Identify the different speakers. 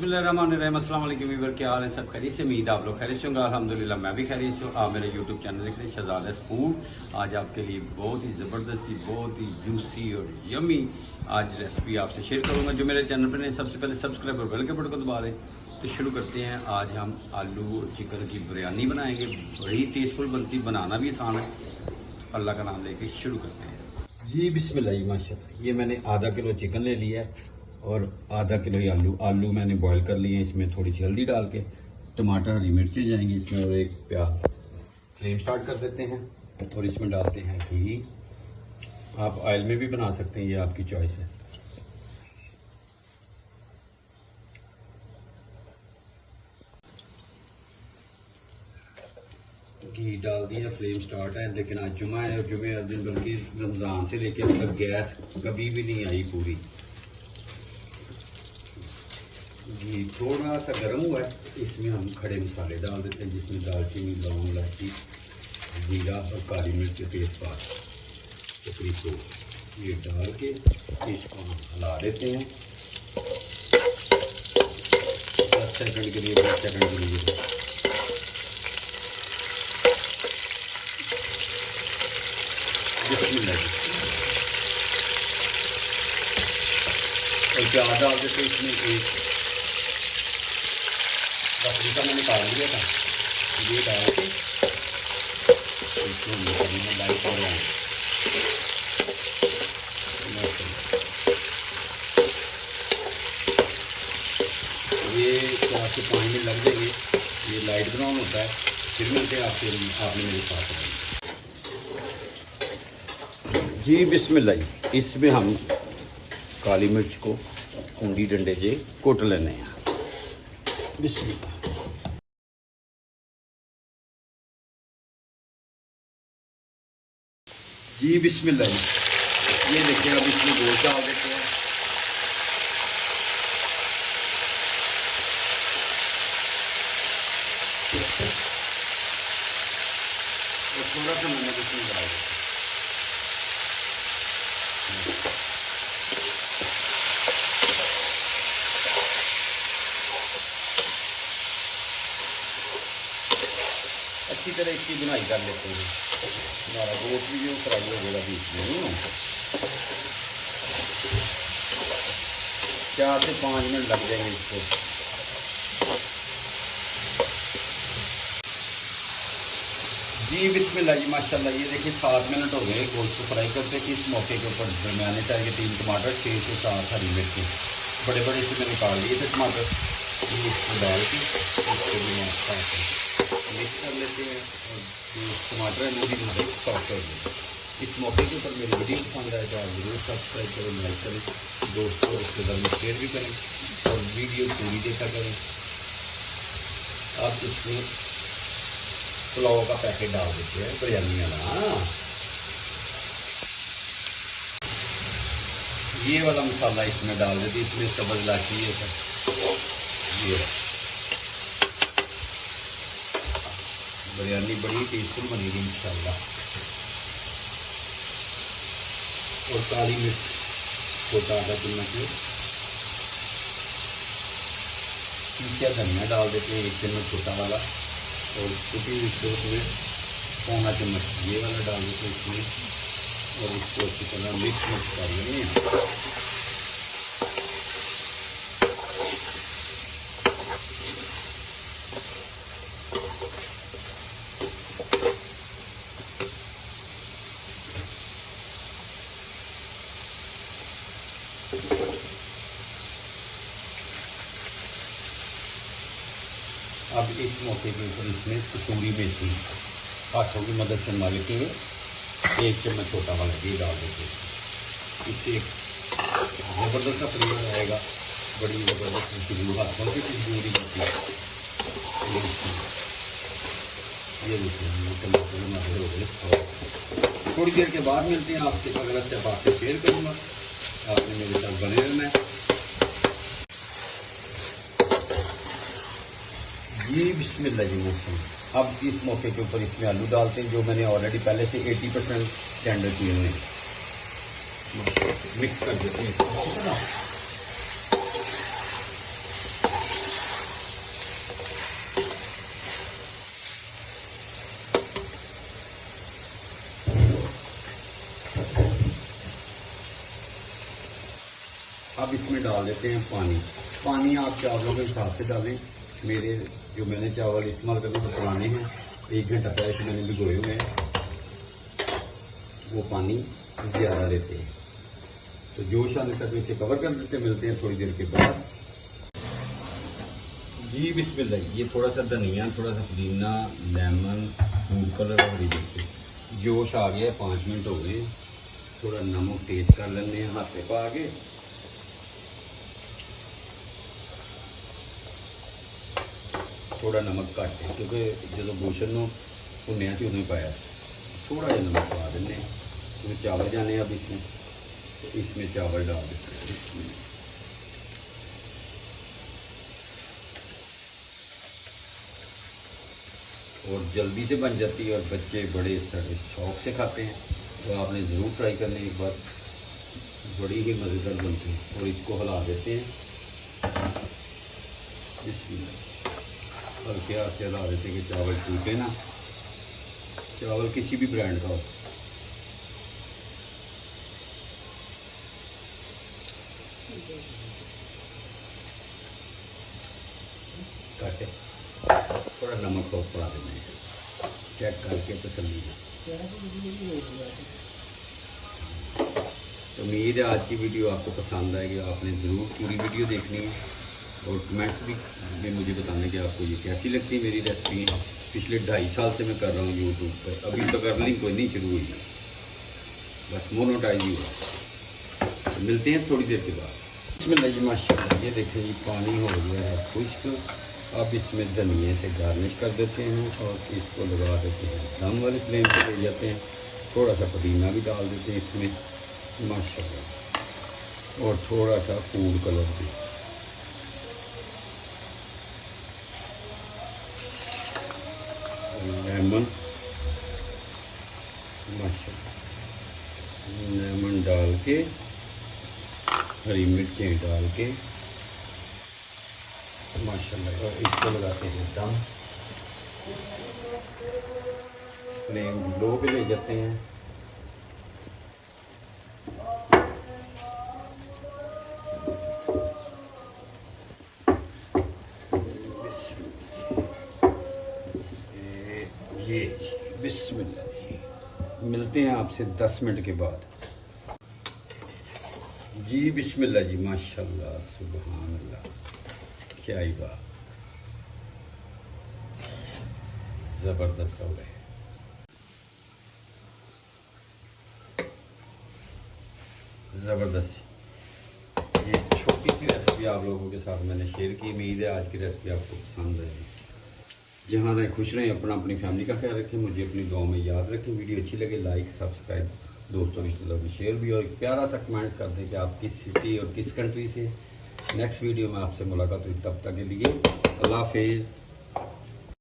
Speaker 1: बिस्मिल्लाहिर्रहमानिर्रहीम। अस्सलाम वालेकुम व्यूअर, क्या हाल है? सब खैरियत से? उम्मीद आप लोग खैरियत से होंगे। अल्हम्दुलिल्लाह मैं भी खैरियत से हूँ। आप मेरे यूट्यूब चैनल देख रहे हैं शहजादा फूड। आज आपके लिए बहुत ही ज़बरदस्त, बहुत ही जूसी और यमी आज रेसिपी आपसे शेयर करूँगा। जो मेरे चैनल पर नहीं, सबसे पहले सब्सक्राइब और बेल के बटन को दबा दें। तो शुरू करते हैं। आज हम आलू और चिकन की बिरयानी बनाएंगे। बड़ी टेस्टफुल बनती, बनाना भी आसान है। अल्लाह का नाम लेके शुरू करते हैं जी। बिस्मिल्लाह जी, माशाल्लाह। ये मैंने आधा किलो चिकन ले लिया है और आधा किलो ही आलू मैंने बॉईल कर लिए हैं। इसमें थोड़ी सी हल्दी डाल के, टमाटर, हरी मिर्चें जाएंगी इसमें और एक प्याज। फ्लेम स्टार्ट कर देते हैं और इसमें डालते हैं घी। आप ऑयल में भी बना सकते हैं, ये आपकी चॉइस है। घी डाल दिया, फ्लेम स्टार्ट है। लेकिन आज जुमा है और जुमे हर दिन, बल्कि रमज़ान से लेकर अब तक गैस कभी भी नहीं आई पूरी। घी थोड़ा सा गर्म हुआ है, इसमें हम खड़े मसाले डाल देते हैं, जिसमें दालचीनी, लौंग, इलायची, जीरा और काली मिर्च के तेज़पात, टुकड़ी को ये डाल के इसको हम हिला देते हैं 10 सेकंड के लिए, 20 सेकंड के लिए। और प्याज डाल देते इसमें। एक बकरी का मैंने निकाल लिया था, ये डाल के इसको लाइट हो रहा है। ये 4 से 5 मिनट लग जाएंगे, ये लाइट ब्राउन होता है। फिर मिलते हैं आपने मेरे साथ जी। बिस्मिल्लाह जी। इसमें हम काली मिर्च को कुंडी डंडे से कुट लेने हैं। बिस्मिल्लाह जी। बिस्मिल्लाह जी। ये देखिए, अब इसमें गोश्त डाल देते हैं। और थोड़ा सा नमक इसमें डाल देते हैं। अच्छी तरह इसकी बुनाई कर लेते हैं। हमारा गोश्त भी जो फ्राई हो जाएगा बीच में। 4 से 5 मिनट लग जाएंगे इसको। जी बिस्मिल्लाह जी, माशाल्लाह। ये देखिए 7 मिनट हो गए गोश्त को फ्राई करते कि इस मौके के ऊपर मैंने चाहिए 3 टमाटर, 6 से 7 हरी मिर्च बड़े बड़े से मैंने निकाल लिए थे टमाटर। इसको डाल के इसको भी मिक्स कर लेते हैं और जो टमाटर है वो भी हमारे सॉफ्ट कर देंगे। इस मौके के ऊपर मेरी वीडियो पसंद आए तो आप जरूर सब्सक्राइब करें, लाइक करें, दोस्तों रिश्तेदार में शेयर भी करें और वीडियो पूरी देखा करें। अब इसमें पुलाव का पैकेट डाल देते हैं, बिरयानी वाला। ये वाला मसाला इसमें डाल देते, इसमें सब्ज़ इलायची है सर। ये बिरयानी बड़ी टेस्टफुल बनेगी इंशाल्लाह। और काली मिर्च छोटा आधा चम्मच में, पीसा धनिया डाल देते हैं 1 चम्मच छोटा वाला, और कुटी हुई उसमें 1/4 चम्मच ये वाला डाल देते हैं इसमें। और इसको अच्छी तरह मिक्स कर लेंगे। अब इस मौके के ऊपर इसमें कसूरी मेथी हाथों की मदद से मल के 1 चम्मच छोटा वाला ये डाल देते हैं। इससे एक ज़बरदस्त सा फ्लेवर आएगा, बड़ी ज़बरदस्त खुशबू, हाथों की खुशबू होती है। ये देखिए टमाटर हमारे हो गए। थोड़ी देर के बाद मिलते हैं आपसे। अगला स्टेप आपसे शेयर करूँगा, आपने मेरे साथ बने रहना है जी। बिस्मिल्लाह जी। मौसम अब इस मौके के ऊपर इसमें आलू डालते हैं, जो मैंने ऑलरेडी पहले से 80% टेंडर किए हुए हैं। मिक्स कर देते हैं। अब इसमें डाल देते हैं पानी। पानी आप चावलों के हिसाब से डालें। मेरे जो मैंने चावल इस्तेमाल करने को पुराने हैं, 1 घंटा पहले से मैंने भिगोए हुए हैं, वो पानी ज़्यादा लेते हैं। तो जोश आने तक इसे कवर कर देते हैं। मिलते हैं थोड़ी देर के बाद। जी बिस्मिल्लाह। ये थोड़ा सा धनिया, थोड़ा सा पुदीना, लेमन, फूड कलर और ये जोश आ गया है। 5 मिनट हो गए। थोड़ा नमक टेस्ट कर लेंगे हाथ पे पा के। थोड़ा नमक घट है क्योंकि जो गोशन भुनिया से उन्हें पाया, थोड़ा जहा नमक पा देंगे क्योंकि चावल जाने अब इसमें। तो इसमें चावल डाल देते हैं इसमें। और जल्दी से बन जाती है और बच्चे बड़े सारे शौक से खाते हैं। तो आपने ज़रूर ट्राई करने एक बार, बड़ी ही मज़ेदार बनती है। और इसको हिला देते हैं इसमें, हल्के हाथ से हिला देते हैं कि चावल टूटे ना। चावल किसी भी ब्रांड का हो। काटे थोड़ा नमक को पड़ा देना है, चेक करके तसल्ली में। तो उम्मीद है आज की वीडियो आपको पसंद आएगी। आपने ज़रूर पूरी वीडियो देखनी है और कमेंट्स भी मुझे बताने कि आपको ये कैसी लगती है मेरी रेसिपी। पिछले 2.5 साल से मैं कर रहा हूँ यूट्यूब पर, अभी तक अर्निंग कोई नहीं शुरू हुई, बस मोनोटाइज ही हुआ। तो मिलते हैं थोड़ी देर के बाद। इसमें लगी माशाल्लाह, ये देखें ये पानी हो गया है खुश्क। अब इसमें धनिए से गार्निश कर देते हैं और इसको लगा देते हैं दम वाली फ्लेम पे ले जाते हैं। थोड़ा सा पुदीना भी डाल देते हैं इसमें माशाल्लाह, और थोड़ा सा फूड कलर भी। लेमन माशाल्लाह, लेमन डाल के, हरी मिर्चें डाल के माशाल्लाह, और इसको लगाते हैं दम। फ्लेम लो पे ले जाते हैं। ये बिस्मिल्लाह। मिलते हैं आपसे 10 मिनट के बाद। जी बिस्मिल्लाह जी, माशाल्लाह, सुभान अल्लाह, क्या ही बात, जबरदस्त हो गए। ज़बरदस्त। ये छोटी सी रेसिपी आप लोगों के साथ मैंने शेयर की। उम्मीद है आज की रेसिपी आपको पसंद आएगी। जहाँ रहें खुश रहें, अपनी फैमिली का ख्याल रखें, मुझे अपनी दुआ में याद रखें। वीडियो अच्छी लगे लाइक सब्सक्राइब, दोस्तों रिश्तेदारों में शेयर भी, और एक प्यारा सा कमेंट्स कर दें कि आप किस सिटी और किस कंट्री से। नेक्स्ट वीडियो में आपसे मुलाकात हुई, तब तक के लिए अल्लाह हाफिज़।